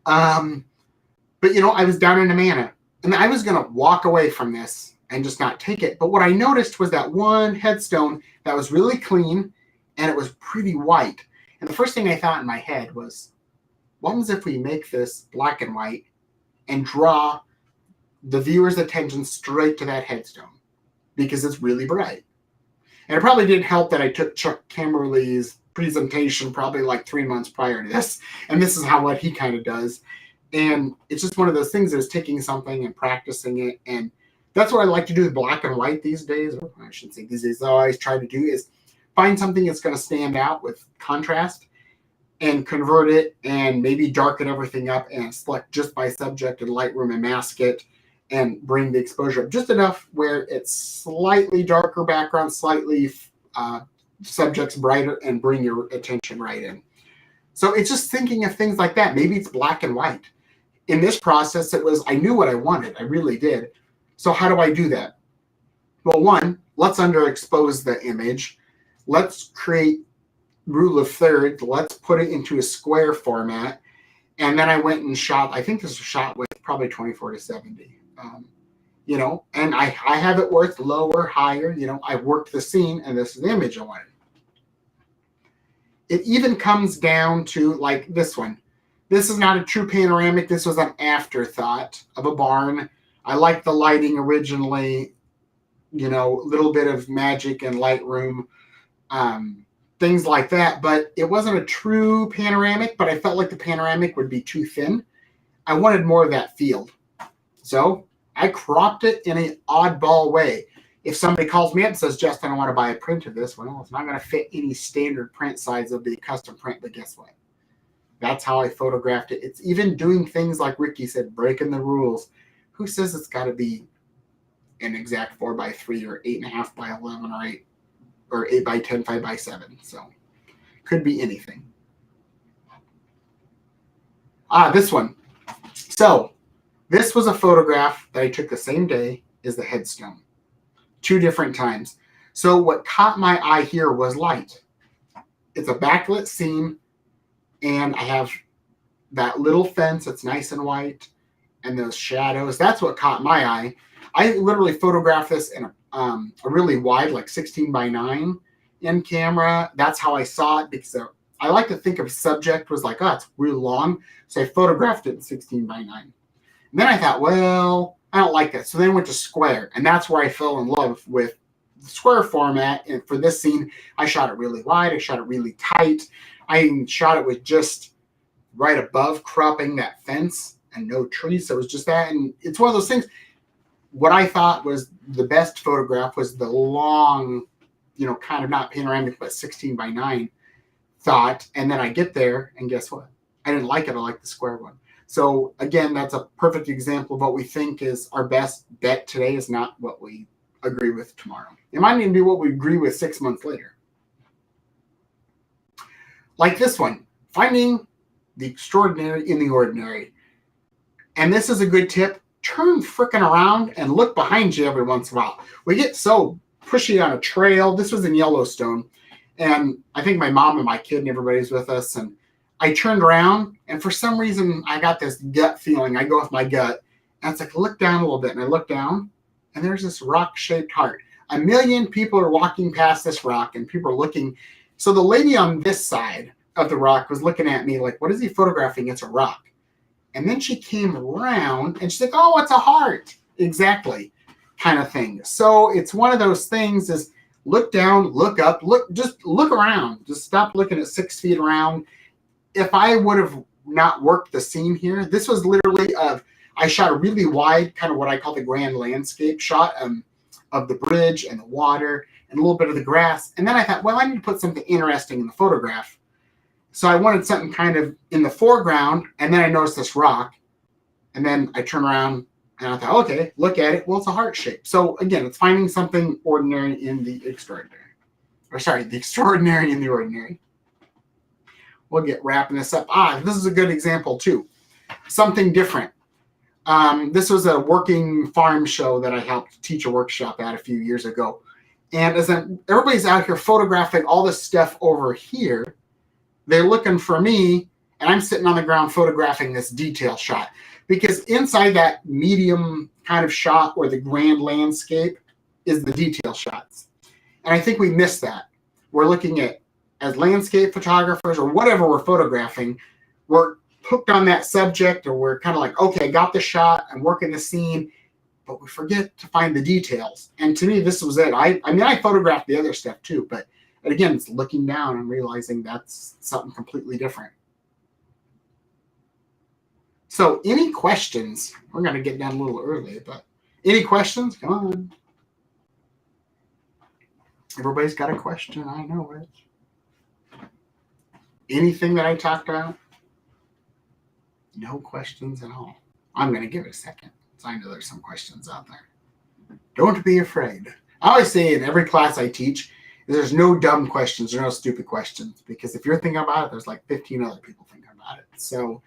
But, you know, I was down in Amana, and I was going to walk away from this and just not take it. But what I noticed was that one headstone that was really clean, and it was pretty white. And the first thing I thought in my head was, what was if we make this black and white and draw the viewer's attention straight to that headstone? Because it's really bright. And it probably didn't help that I took Chuck Kimberly's presentation probably like 3 months prior to this. And this is what he kind of does. And it's just one of those things that is taking something and practicing it. And that's what I like to do with black and white these days. Or I shouldn't say these days. I always try to do is find something that's going to stand out with contrast and convert it and maybe darken everything up and select just by subject in Lightroom and mask it and bring the exposure up just enough where it's slightly darker background, slightly subjects brighter, and bring your attention right in. So it's just thinking of things like that. Maybe it's black and white. In this process, I knew what I wanted. I really did. So how do I do that? Well, one, let's underexpose the image. Let's create rule of thirds. Let's put it into a square format. And then I went and shot, I think this was shot with probably 24 to 70. And I have it worth lower, higher. I worked the scene, and this is the image I wanted. It even comes down to like this one. This is not a true panoramic. This was an afterthought of a barn. I liked the lighting originally, a little bit of magic and Lightroom, things like that. But it wasn't a true panoramic, but I felt like the panoramic would be too thin. I wanted more of that field. So I cropped it in an oddball way. If somebody calls me up and says, Justin, I want to buy a print of this, well, it's not going to fit any standard print size of the custom print, but guess what? That's how I photographed it. It's even doing things like Ricky said, breaking the rules. Who says it's got to be an exact 4x3 or 8.5 by 11 or 8 by 10, 5 by 7? So could be anything. This one. So this was a photograph that I took the same day as the headstone. 2 different times. So what caught my eye here was light. It's a backlit scene, and I have that little fence that's nice and white, and those shadows. That's what caught my eye. I literally photographed this in a really wide, like 16 by 9 in camera. That's how I saw it, because I like to think of subject was like, oh, it's real long. So I photographed it in 16 by 9. And then I thought, well, I don't like that. So then I went to square, and that's where I fell in love with the square format. And for this scene, I shot it really wide. I shot it really tight. I shot it with just right above cropping that fence and no trees. So it was just that. And it's one of those things. What I thought was the best photograph was the long, kind of not panoramic, but 16 by 9 thought. And then I get there, and guess what? I didn't like it. I like the square one. So again, that's a perfect example of what we think is our best bet today is not what we agree with tomorrow. It might even be what we agree with 6 months later. Like this one, finding the extraordinary in the ordinary. And this is a good tip. Turn frickin' around and look behind you every once in a while. We get so pushy on a trail. This was in Yellowstone. And I think my mom and my kid and everybody's with us. And I turned around, and for some reason, I got this gut feeling. I go with my gut, and it's like, look down a little bit. And I look down, and there's this rock-shaped heart. 1 million people are walking past this rock, and people are looking. So the lady on this side of the rock was looking at me like, what is he photographing? It's a rock. And then she came around, and she's like, oh, it's a heart. Exactly, kind of thing. So it's one of those things is look down, look up, just look around. Just stop looking at 6 feet around. If I would have not worked the scene here, this was literally I shot a really wide, kind of what I call the grand landscape shot of the bridge and the water and a little bit of the grass. And then I thought, well, I need to put something interesting in the photograph. So I wanted something kind of in the foreground, and then I noticed this rock. And then I turn around, and I thought, okay, look at it. Well, it's a heart shape. So again, it's finding something ordinary in the extraordinary. The extraordinary in the ordinary. We'll get wrapping this up. This is a good example too. Something different. This was a working farm show that I helped teach a workshop at a few years ago. And as everybody's out here photographing all this stuff over here, they're looking for me, and I'm sitting on the ground photographing this detail shot. Because inside that medium kind of shot or the grand landscape is the detail shots. And I think we miss that. We're looking at, as landscape photographers or whatever we're photographing, we're hooked on that subject, or we're kind of like, okay, got the shot, I'm working the scene, but we forget to find the details. And to me, this was it. I photographed the other stuff too, but again, it's looking down and realizing that's something completely different. So any questions? We're going to get down a little early, but any questions? Come on. Everybody's got a question. I know it. Anything that I talked about? No questions at all. I'm going to give it a second. So I know there's some questions out there. Don't be afraid. I always say in every class I teach, there's no dumb questions or no stupid questions, because if you're thinking about it, there's like 15 other people thinking about it. So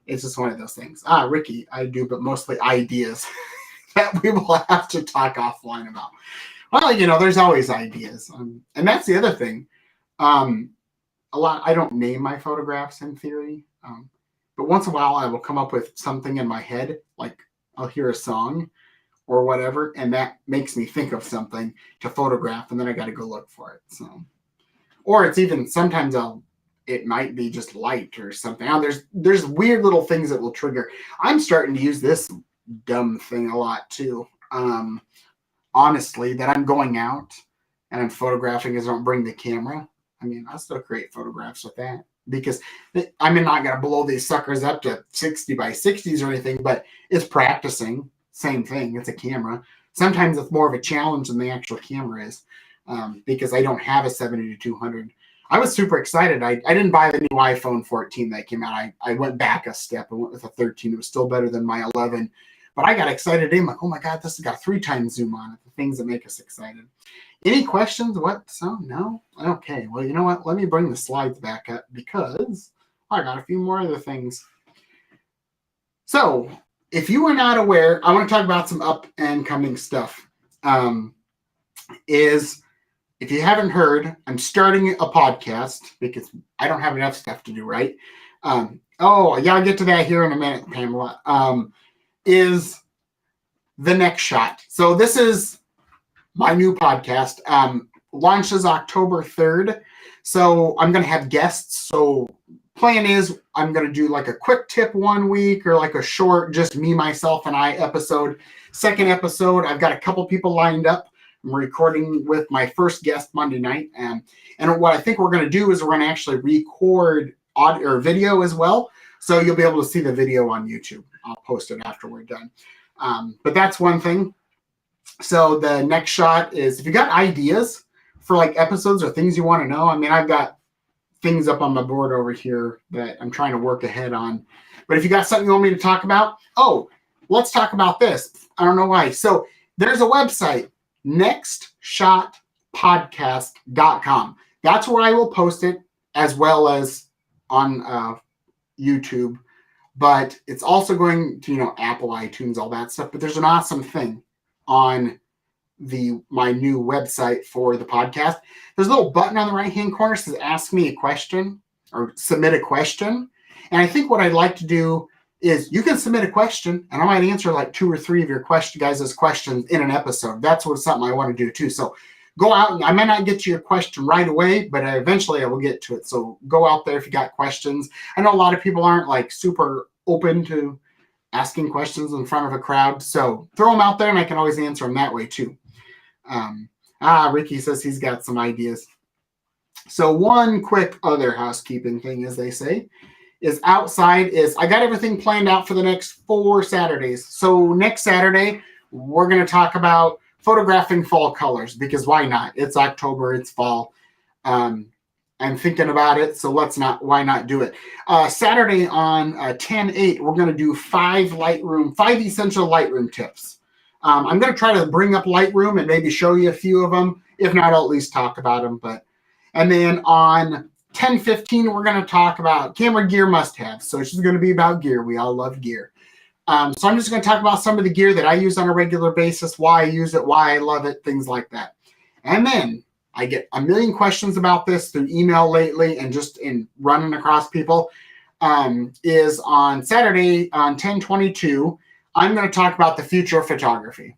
it's just one of those things. Ricky, I do, but mostly ideas. that we will have to talk offline about. Well, there's always ideas. And that's the other thing. I don't name my photographs in theory. But once in a while I will come up with something in my head, like I'll hear a song or whatever, and that makes me think of something to photograph, and then I got to go look for it. So, or it's even sometimes it might be just light or something. There's weird little things that will trigger. I'm starting to use this dumb thing a lot too. Honestly, that I'm going out and I'm photographing as I don't bring the camera. I mean, I still create photographs with that because I'm not going to blow these suckers up to 60 by 60s or anything, but it's practicing. Same thing. It's a camera. Sometimes it's more of a challenge than the actual camera is because I don't have a 70 to 200. I was super excited. I didn't buy the new iPhone 14 that came out. I went back a step and went with a 13. It was still better than my 11. But I got excited. I'm like, oh my God, this has got 3 times zoom on it. The things that make us excited. Any questions? What? So no? Okay. Well, you know what? Let me bring the slides back up because I got a few more other things. So if you are not aware, I want to talk about some up and coming stuff. If you haven't heard, I'm starting a podcast because I don't have enough stuff to do, right? I'll get to that here in a minute, Pamela. Is The Next Shot. So this is my new podcast. Launches October 3rd. So I'm going to have guests. So plan is I'm going to do like a quick tip one week or like a short, just me, myself, and I episode. Second episode, I've got a couple people lined up. I'm recording with my first guest Monday night. And what I think we're going to do is we're going to actually record audio or video as well. So you'll be able to see the video on YouTube. I'll post it after we're done. But that's one thing. So the next shot is if you got ideas for like episodes or things you want to know. I mean, I've got things up on my board over here that I'm trying to work ahead on. But if you got something you want me to talk about, let's talk about this. I don't know why. So there's a website, nextshotpodcast.com. That's where I will post it as well as on YouTube. But it's also going to, Apple, iTunes, all that stuff. But there's an awesome thing on my new website for the podcast. There's a little button on the right-hand corner that says ask me a question or submit a question. And I think what I'd like to do is you can submit a question and I might answer like 2 or 3 of your guys' questions in an episode. That's something I want to do too. So go out and I might not get to your question right away, but eventually I will get to it. So go out there if you got questions. I know a lot of people aren't like super open to asking questions in front of a crowd. So throw them out there and I can always answer them that way too. Ricky says he's got some ideas. So one quick other housekeeping thing, as they say, is outside I got everything planned out for the next 4 Saturdays. So next Saturday, we're going to talk about photographing fall colors because why not? It's October, it's fall. I'm thinking about it, so why not do it? Saturday on 10/8, we're going to do 5 essential Lightroom tips. I'm going to try to bring up Lightroom and maybe show you a few of them. If not, I'll at least talk about them. And then on 10/15, we're going to talk about camera gear must-haves. So it's just going to be about gear. We all love gear. So I'm just going to talk about some of the gear that I use on a regular basis, why I use it, why I love it, things like that. And then I get a million questions about this through email lately and just in running across people. Is on Saturday on 10/22, I'm going to talk about the future of photography.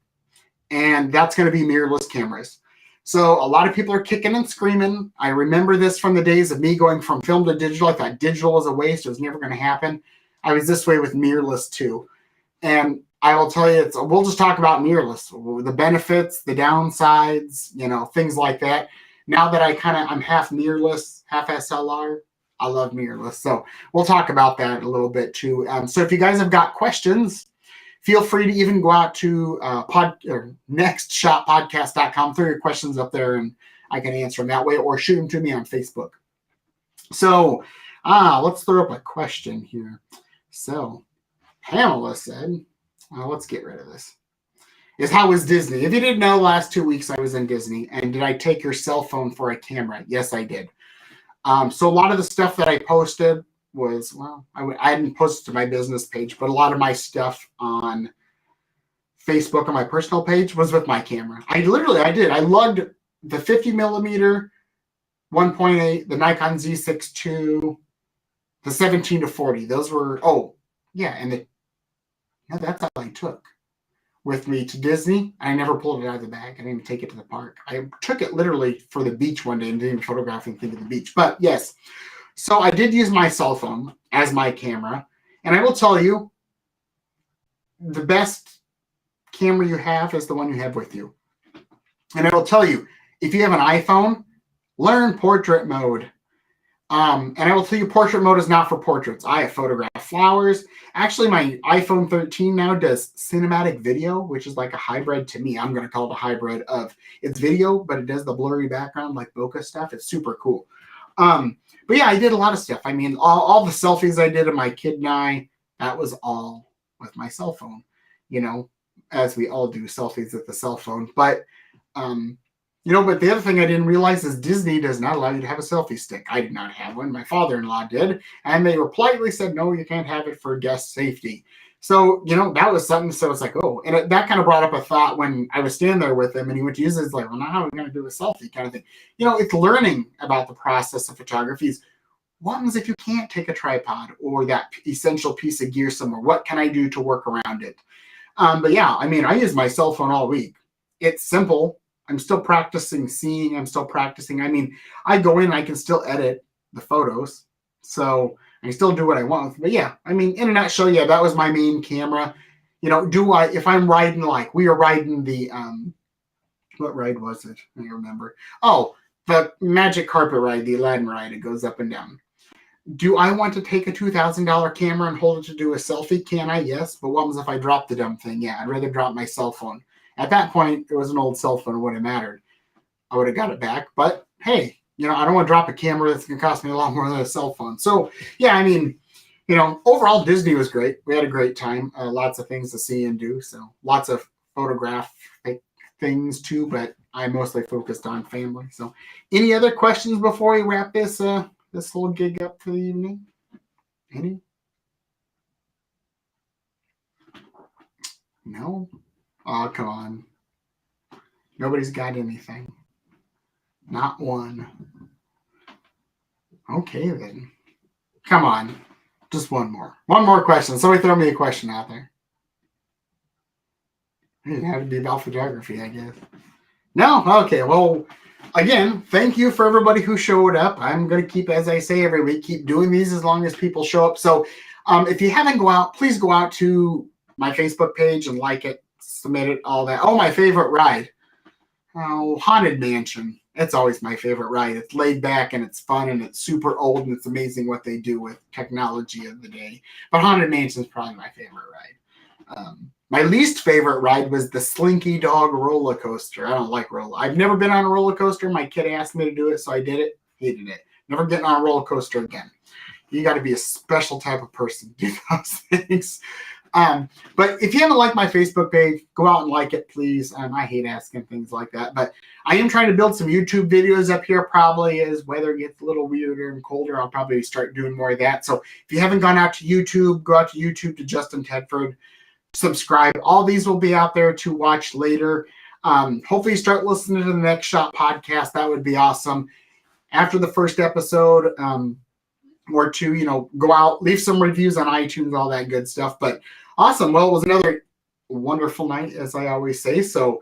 And that's going to be mirrorless cameras. So a lot of people are kicking and screaming. I remember this from the days of me going from film to digital. I thought digital was a waste. It was never going to happen. I was this way with mirrorless too. And I will tell you, we'll just talk about mirrorless, the benefits, the downsides, things like that. Now that I'm half mirrorless, half SLR, I love mirrorless. So we'll talk about that a little bit too. So if you guys have got questions, feel free to even go out to nextshotpodcast.com, throw your questions up there and I can answer them that way or shoot them to me on Facebook. So let's throw up a question here. So Pamela said, let's get rid of this. How was Disney? If you didn't know, last 2 weeks I was in Disney. And did I take your cell phone for a camera? Yes, I did. So a lot of the stuff that I posted was, I hadn't posted to my business page, but a lot of my stuff on Facebook on my personal page was with my camera. I did. I lugged the 50 millimeter 1.8, the Nikon Z6 II, the 17 to 40. Those were, that's all I took with me to Disney. I never pulled it out of the bag. I didn't even take it to the park. I took it literally for the beach one day and didn't even photograph anything at the beach. But yes, so I did use my cell phone as my camera. And I will tell you, the best camera you have is the one you have with you. And I will tell you, if you have an iPhone, learn portrait mode. And I will tell you, portrait mode is not for portraits. I have photographed flowers. Actually, my iPhone 13 now does cinematic video, which is like a hybrid to me. I'm going to call it a hybrid of it's video, but it does the blurry background like bokeh stuff. It's super cool. But yeah, I did a lot of stuff. I mean, all the selfies I did of my kid and I, that was all with my cell phone, as we all do, selfies with the cell phone. But, but the other thing I didn't realize is Disney does not allow you to have a selfie stick. I did not have one. My father-in-law did. And they politely said, no, you can't have it for guest safety. So, that was something. So it's like, oh, and that kind of brought up a thought when I was standing there with him and he went to use it. It's like, well, now how are we going to do a selfie kind of thing? It's learning about the process of photography. What happens if you can't take a tripod or that essential piece of gear somewhere? What can I do to work around it? But yeah, I mean, I use my cell phone all week. It's simple. I'm still practicing seeing. I'm still practicing. I mean, I go in, I can still edit the photos. So I still do what I want. But yeah, I mean, in a nutshell, yeah, that was my main camera. If I'm riding, like we were riding the, what ride was it? I don't remember. Oh, the magic carpet ride, the Aladdin ride. It goes up and down. Do I want to take a $2,000 camera and hold it to do a selfie? Can I? Yes. But what happens if I drop the dumb thing? Yeah, I'd rather drop my cell phone. At that point, it was an old cell phone. It wouldn't have mattered. I would have got it back. But hey, I don't want to drop a camera that's going to cost me a lot more than a cell phone. So yeah, I mean, overall Disney was great. We had a great time. Lots of things to see and do. So lots of photograph things too, but I mostly focused on family. So any other questions before we wrap this whole gig up for the evening? Any? No? Oh, come on. Nobody's got anything. Not one. Okay, then. Come on. Just one more. One more question. Somebody throw me a question out there. It didn't have to be about photography, I guess. No? Okay, well, again, thank you for everybody who showed up. I'm going to keep, as I say every week, keep doing these as long as people show up. So if you haven't please go out to my Facebook page and like it, submit it, all that. Oh, my favorite ride. Oh, Haunted Mansion. It's always my favorite ride. It's laid back and it's fun and it's super old and it's amazing what they do with technology of the day. But Haunted Mansion is probably my favorite ride. My least favorite ride was the Slinky Dog roller coaster. I don't like I've never been on a roller coaster. My kid asked me to do it, so I did it. Hated it. Never getting on a roller coaster again. You got to be a special type of person to do those things. But if you haven't liked my Facebook page, go out and like it, please. I hate asking things like that. But I am trying to build some YouTube videos up here. Probably as weather gets a little weirder and colder, I'll probably start doing more of that. So if you haven't gone out to YouTube, go out to YouTube to Justin Tedford. Subscribe. All these will be out there to watch later. Hopefully you start listening to the Next Shot podcast. That would be awesome. After the first episode or two, go out, leave some reviews on iTunes, all that good stuff. But awesome. Well, it was another wonderful night, as I always say. So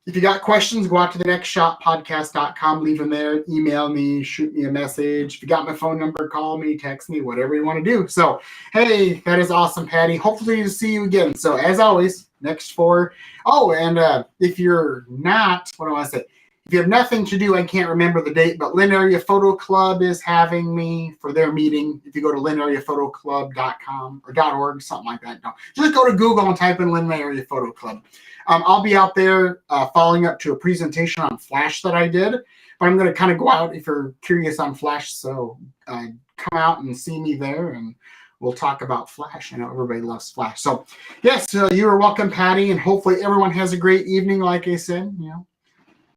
if you got questions, go out to the nextshotpodcast.com, leave them there, email me, shoot me a message. If you got my phone number, call me, text me, whatever you want to do. So, hey, that is awesome, Patty. Hopefully to see you again. So as always, next for, and if you're not, what do I want to say? If you have nothing to do, I can't remember the date, but Lynn Area Photo Club is having me for their meeting. If you go to LynnAreaPhotoClub.com or .org, something like that. No, just go to Google and type in Lynn Area Photo Club. I'll be out there following up to a presentation on Flash that I did, but I'm going to kind of go out if you're curious on Flash. So come out and see me there, and we'll talk about Flash. I know everybody loves Flash. So yes, you are welcome, Patty, and hopefully everyone has a great evening. Like I said,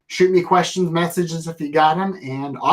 shoot me questions, messages if you got them, and awesome.